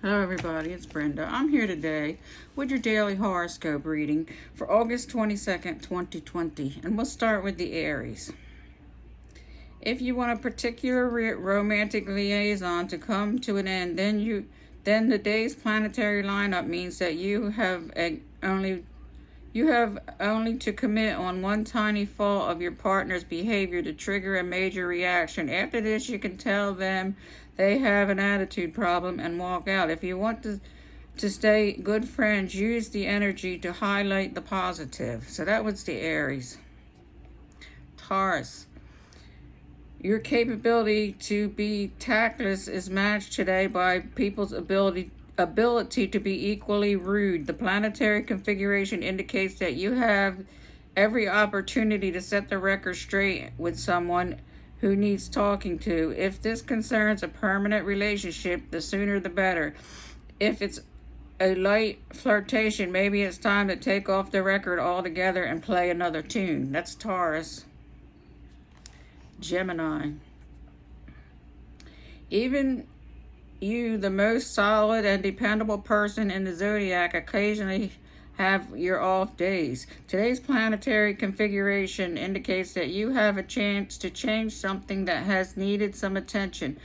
Hello everybody, it's Brenda. I'm here today with your daily horoscope reading for August 22nd, 2020, and we'll start with the Aries. If you want a particular romantic liaison to come to an end, then the day's planetary lineup means that you have only to commit on one tiny fault of your partner's behavior to trigger a major reaction. After this, you can tell them they have an attitude problem and walk out. If you want to stay good friends, use the energy to highlight the positive. So that was the Aries. Taurus. Your capability to be tactless is matched today by people's ability to be equally rude. The planetary configuration indicates that you have every opportunity to set the record straight with someone who needs talking to. If this concerns a permanent relationship, the sooner the better. If it's a light flirtation, maybe it's time to take off the record altogether and play another tune. That's Taurus. Gemini. Even you, the most solid and dependable person in the zodiac, occasionally have your off days. Today's planetary configuration indicates that you have a chance to change something that has needed some attention.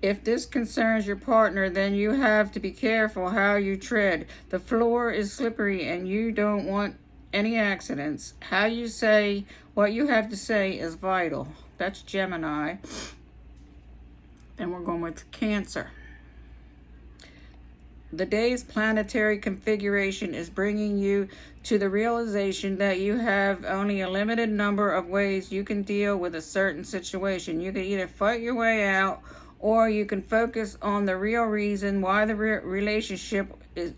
If this concerns your partner, then you have to be careful how you tread. The floor is slippery and you don't want any accidents. How you say what you have to say is vital. That's Gemini. And we're going with Cancer. The day's planetary configuration is bringing you to the realization that you have only a limited number of ways you can deal with a certain situation. You can either fight your way out, or you can focus on the real reason why the relationship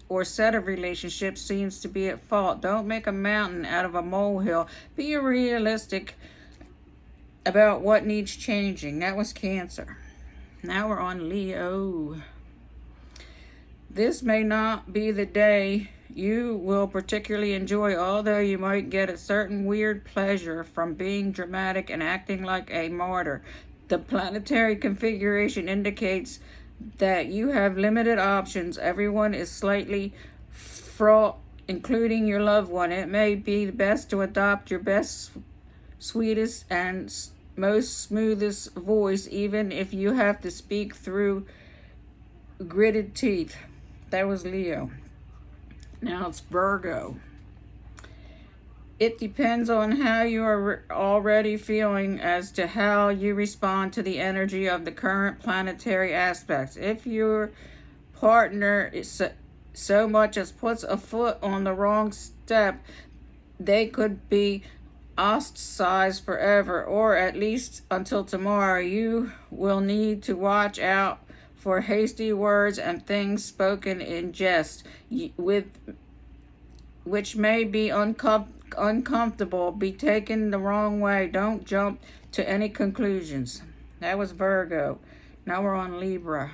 or set of relationships seems to be at fault. Don't make a mountain out of a molehill. Be realistic about what needs changing. That was Cancer. Now we're on Leo. This may not be the day you will particularly enjoy, although you might get a certain weird pleasure from being dramatic and acting like a martyr. The planetary configuration indicates that you have limited options. Everyone is slightly fraught, including your loved one. It may be best to adopt your best, sweetest, and most smoothest voice, even if you have to speak through gritted teeth. That was Leo. Now it's Virgo. It depends on how you are already feeling as to how you respond to the energy of the current planetary aspects. If your partner is so much as puts a foot on the wrong step, they could be ostracized forever, or at least until tomorrow. You will need to watch out for hasty words and things spoken in jest, which may be uncomfortable, be taken the wrong way. Don't jump to any conclusions. That was Virgo. Now we're on Libra.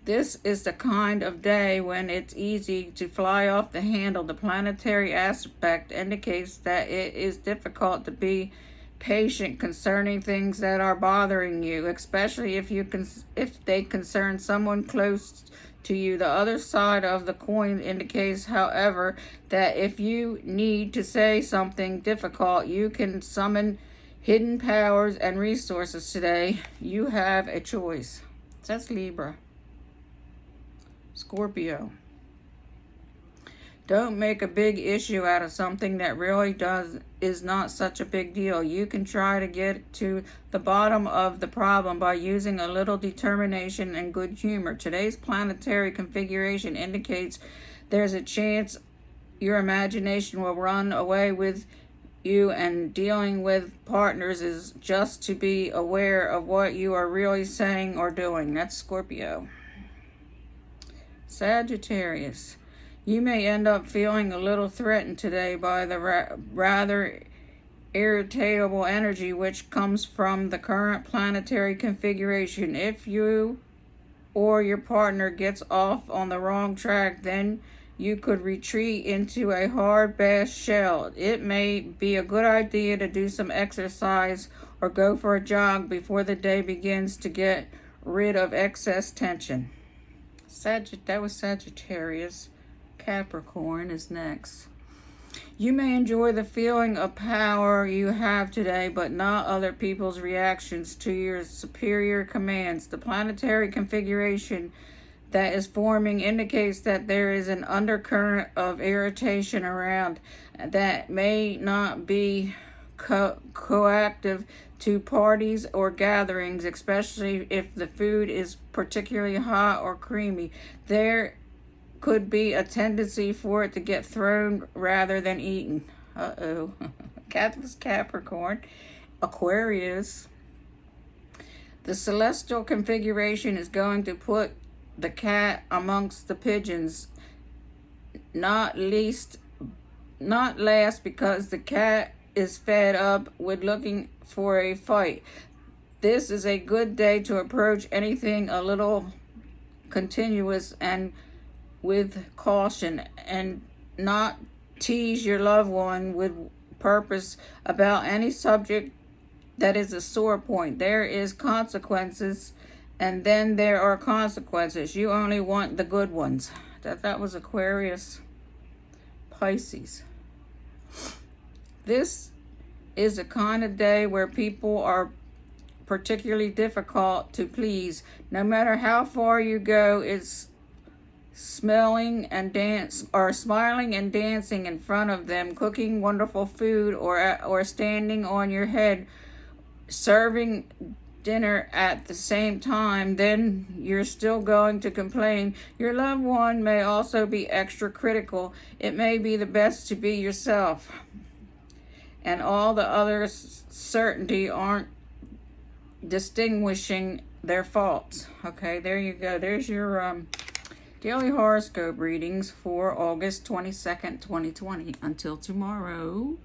This is the kind of day when it's easy to fly off the handle. The planetary aspect indicates that it is difficult to be patient concerning things that are bothering you, especially if they concern someone close to you. The other side of the coin indicates, however, that if you need to say something difficult, you can summon hidden powers and resources today. You have a choice. That's Libra. Scorpio. Don't make a big issue out of something that really is not such a big deal. You can try to get to the bottom of the problem by using a little determination and good humor. Today's planetary configuration indicates there's a chance your imagination will run away with you, and dealing with partners is just to be aware of what you are really saying or doing. That's Scorpio. Sagittarius. You may end up feeling a little threatened today by the rather irritable energy which comes from the current planetary configuration. If you or your partner gets off on the wrong track, then you could retreat into a hard bashed shell. It may be a good idea to do some exercise or go for a jog before the day begins to get rid of excess tension. That was Sagittarius. Capricorn is next. You may enjoy the feeling of power you have today, but not other people's reactions to your superior commands. The planetary configuration that is forming indicates that there is an undercurrent of irritation around that may not be coactive to parties or gatherings, especially if the food is particularly hot or creamy. There could be a tendency for it to get thrown rather than eaten. Uh-oh. Capricorn. Aquarius. The celestial configuration is going to put the cat amongst the pigeons, not last because the cat is fed up with looking for a fight. This is a good day to approach anything a little continuous and with caution, and not tease your loved one with purpose about any subject that is a sore point. There is consequences, and then there are consequences. You only want the good ones. That was Aquarius. Pisces. This is a kind of day where people are particularly difficult to please. No matter how far you go, it's smiling and smiling and dancing in front of them, cooking wonderful food, or standing on your head, serving dinner at the same time. Then you're still going to complain. Your loved one may also be extra critical. It may be the best to be yourself, and all the others certainty aren't distinguishing their faults. Okay, there you go. There's your daily horoscope readings for August 22nd, 2020. Until tomorrow.